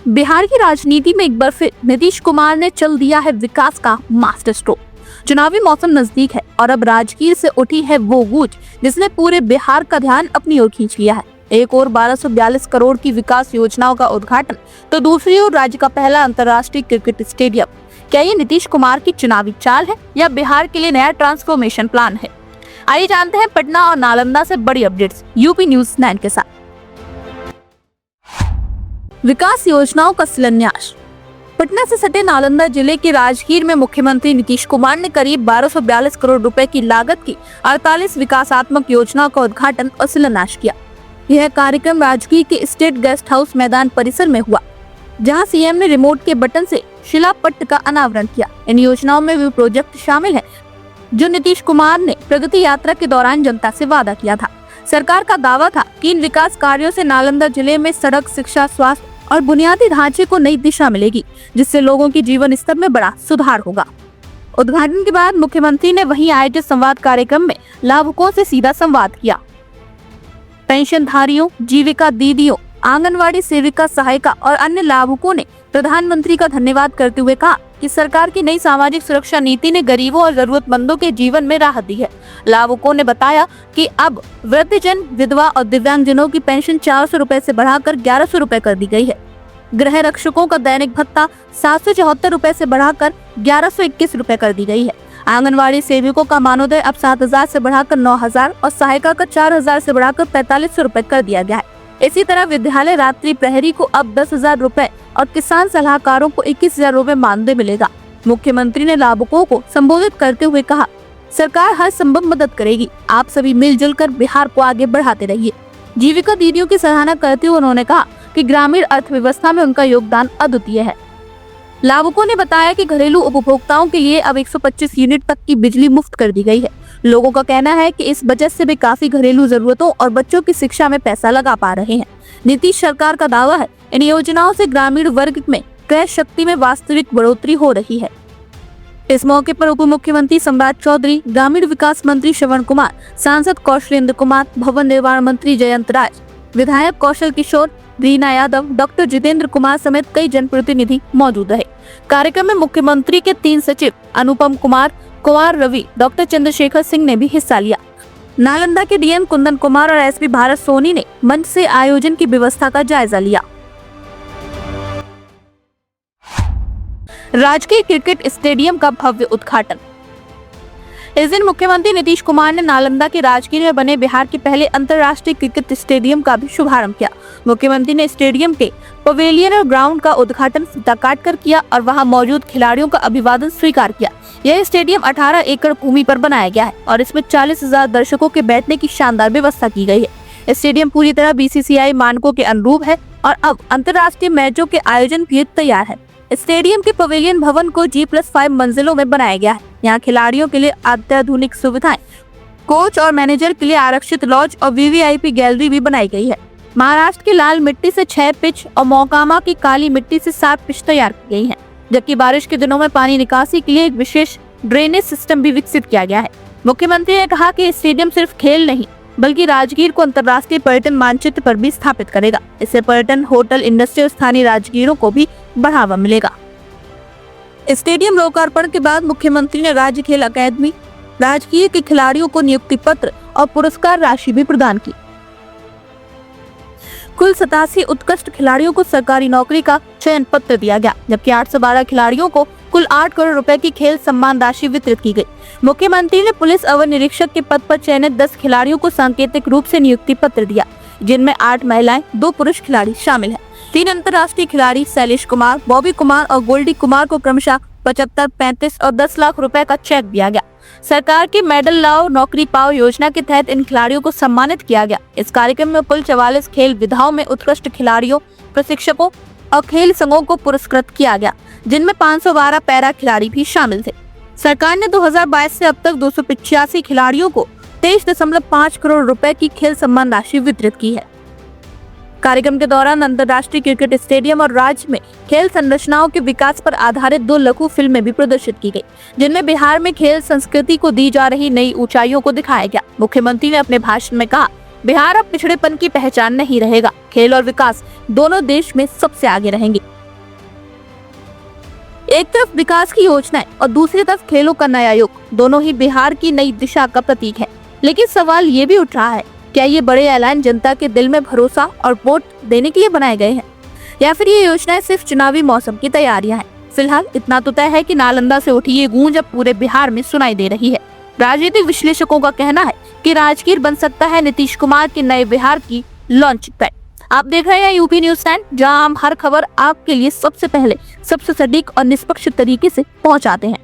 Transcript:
बिहार की राजनीति में एक बार फिर नीतीश कुमार ने चल दिया है विकास का मास्टर स्ट्रोक। चुनावी मौसम नजदीक है और अब राजगीर से उठी है वो गूंज जिसने पूरे बिहार का ध्यान अपनी ओर खींच लिया है। एक और 1242 करोड़ की विकास योजनाओं का उद्घाटन तो दूसरी ओर राज्य का पहला अंतर्राष्ट्रीय क्रिकेट स्टेडियम। क्या ये नीतीश कुमार की चुनावी चाल है या बिहार के लिए नया ट्रांसफॉर्मेशन प्लान है? आइए जानते हैं पटना और नालंदा से बड़ी अपडेट्स यूपी न्यूज़ 9 के साथ। विकास योजनाओं का शिलान्यास। पटना से सटे नालंदा जिले के राजगीर में मुख्यमंत्री नीतीश कुमार ने करीब 1242 करोड़ रुपए की लागत की 48 विकासात्मक योजनाओं का उद्घाटन और शिलान्यास किया। यह कार्यक्रम राजगीर के स्टेट गेस्ट हाउस मैदान परिसर में हुआ, जहां सीएम ने रिमोट के बटन से शिलापट्ट का अनावरण किया। इन योजनाओं में वे प्रोजेक्ट शामिल हैं जो नीतीश कुमार ने प्रगति यात्रा के दौरान जनता से वादा किया था। सरकार का दावा था कि इन विकास कार्यों से नालंदा जिले में सड़क, शिक्षा, स्वास्थ्य और बुनियादी ढांचे को नई दिशा मिलेगी, जिससे लोगों की जीवन स्तर में बड़ा सुधार होगा। उद्घाटन के बाद मुख्यमंत्री ने वहीं आयोजित संवाद कार्यक्रम में लाभुकों से सीधा संवाद किया। पेंशनधारियों, जीविका दीदियों, आंगनवाड़ी सेविका, सहायिका और अन्य लाभुकों ने प्रधानमंत्री का धन्यवाद करते हुए कहा कि सरकार की नई सामाजिक सुरक्षा नीति ने गरीबों और जरूरतमंदों के जीवन में राहत दी है। लाभुकों ने बताया कि अब वृद्धजन, विधवा और दिव्यांगजनों की पेंशन 400 रुपए से बढ़ाकर 1100 रुपए कर दी गई है। गृह रक्षकों का दैनिक भत्ता 774 रुपए से बढ़ाकर 1121 रुपए कर दी गई है। आंगनवाड़ी सेविकों का मानोदय अब 7000 से बढ़ाकर 9000 और सहायिका का 4000 से बढ़ाकर 4500 रुपए कर दिया गया है। इसी तरह विद्यालय रात्रि प्रहरी को अब 10,000 रुपए और किसान सलाहकारों को 21,000 रुपए मानदेय मिलेगा। मुख्यमंत्री ने लाभुकों को संबोधित करते हुए कहा, सरकार हर संभव मदद करेगी, आप सभी मिलजुल कर बिहार को आगे बढ़ाते रहिए। जीविका दीदियों की सराहना करते हुए उन्होंने कहा कि ग्रामीण अर्थव्यवस्था में उनका योगदान अद्वितीय है। लाभुकों ने बताया कि घरेलू उपभोक्ताओं के लिए अब 125 यूनिट तक की बिजली मुफ्त कर दी गई है। लोगों का कहना है कि इस बजट से वे काफी घरेलू जरूरतों और बच्चों की शिक्षा में पैसा लगा पा रहे हैं। नीतीश सरकार का दावा है, इन योजनाओं से ग्रामीण वर्ग में क्रय शक्ति में वास्तविक बढ़ोतरी हो रही है। इस मौके पर उप मुख्यमंत्री सम्राट चौधरी, ग्रामीण विकास मंत्री श्रवण कुमार, सांसद कौशलेंद्र कुमार, भवन निर्माण मंत्री जयंत राज, विधायक कौशल किशोर, रीना यादव, डॉक्टर जितेंद्र कुमार समेत कई जनप्रतिनिधि मौजूद रहे। कार्यक्रम में मुख्यमंत्री के 3 सचिव अनुपम कुमार, कुमार रवि, डॉक्टर चंद्रशेखर सिंह ने भी हिस्सा लिया। नालंदा के डीएम कुंदन कुमार और एसपी भारत सोनी ने मंच से आयोजन की व्यवस्था का जायजा लिया। राजकीय क्रिकेट स्टेडियम का भव्य उद्घाटन। इस दिन मुख्यमंत्री नीतीश कुमार ने नालंदा के राजगीर में बने बिहार के पहले अंतर्राष्ट्रीय क्रिकेट स्टेडियम का भी शुभारंभ किया। मुख्यमंत्री ने स्टेडियम के पवेलियन और ग्राउंड का उद्घाटन फीता काट कर किया और वहां मौजूद खिलाड़ियों का अभिवादन स्वीकार किया। यह स्टेडियम 18 एकड़ भूमि पर बनाया गया है और इसमें 40,000 दर्शकों के बैठने की शानदार व्यवस्था की गई है। स्टेडियम पूरी तरह बीसीसीआई मानकों के अनुरूप है और अब अंतर्राष्ट्रीय मैचों के आयोजन के लिए तैयार है। स्टेडियम के पवेलियन भवन को G+5 मंजिलों में बनाया गया है। यहाँ खिलाड़ियों के लिए अत्याधुनिक सुविधाएं, कोच और मैनेजर के लिए आरक्षित लॉज और वीवीआईपी गैलरी भी बनाई गई है। महाराष्ट्र की लाल मिट्टी से 6 पिच और मोकामा की काली मिट्टी से 7 पिच तैयार की गई है, जबकि बारिश के दिनों में पानी निकासी के लिए एक विशेष ड्रेनेज सिस्टम भी विकसित किया गया है। मुख्यमंत्री ने कहा कि स्टेडियम सिर्फ खेल नहीं बल्कि राजगीर को अंतर्राष्ट्रीय पर्यटन मानचित्र पर भी स्थापित करेगा। इससे पर्यटन, होटल, इंडस्ट्री और स्थानीय राजगीरों को भी बढ़ावा मिलेगा। स्टेडियम लोकार्पण के बाद मुख्यमंत्री ने राज्य खेल अकादमी राजगीर के खिलाड़ियों को नियुक्ति पत्र और पुरस्कार राशि भी प्रदान की। कुल 87 उत्कृष्ट खिलाड़ियों को सरकारी नौकरी का चयन पत्र दिया गया, जबकि 812 खिलाड़ियों को कुल 8 करोड़ रुपए की खेल सम्मान राशि वितरित की गई। मुख्यमंत्री ने पुलिस अवर निरीक्षक के पद पर चयनित 10 खिलाड़ियों को सांकेतिक रूप से नियुक्ति पत्र दिया, जिनमें 8 महिलाएं, 2 पुरुष खिलाड़ी शामिल हैं। 3 अंतर्राष्ट्रीय खिलाड़ी शैलेश कुमार, बॉबी कुमार और गोल्डी कुमार को क्रमशः 75, 35 और 10 लाख रुपए का चेक दिया गया। सरकार की मेडल लाओ नौकरी पाओ योजना के तहत इन खिलाड़ियों को सम्मानित किया गया। इस कार्यक्रम में कुल 44 खेल विधाओं में उत्कृष्ट खिलाड़ियों, प्रशिक्षकों और खेल संघों को पुरस्कृत किया गया, जिनमें 512 पैरा खिलाड़ी भी शामिल थे। सरकार ने 2022 से अब तक 285 खिलाड़ियों को 23.5 करोड़ रुपए की खेल सम्मान राशि वितरित की है। कार्यक्रम के दौरान अंतर्राष्ट्रीय क्रिकेट स्टेडियम और राज्य में खेल संरचनाओं के विकास पर आधारित 2 लघु फिल्में भी प्रदर्शित की गई, जिनमें बिहार में खेल संस्कृति को दी जा रही नई ऊंचाइयों को दिखाया गया। मुख्यमंत्री ने अपने भाषण में कहा, बिहार अब पिछड़ेपन की पहचान नहीं रहेगा, खेल और विकास दोनों देश में सबसे आगे रहेंगे। एक तरफ विकास की योजनाएं और दूसरी तरफ खेलों का नया युग, दोनों ही बिहार की नई दिशा का प्रतीक है। लेकिन सवाल ये भी उठ रहा है, क्या ये बड़े ऐलान जनता के दिल में भरोसा और वोट देने के लिए बनाए गए हैं, या फिर ये योजनाएं सिर्फ चुनावी मौसम की तैयारियां हैं? फिलहाल इतना तो तय है कि नालंदा से उठी ये गूंज अब पूरे बिहार में सुनाई दे रही है। राजनीतिक विश्लेषकों का कहना है कि राजगीर बन सकता है नीतीश कुमार के नए बिहार की लॉन्चिंग पैड। आप देख रहे हैं यूपी न्यूज़ 10, जहां हम हर खबर आपके लिए सबसे पहले, सबसे सटीक और निष्पक्ष तरीके से पहुंचाते हैं।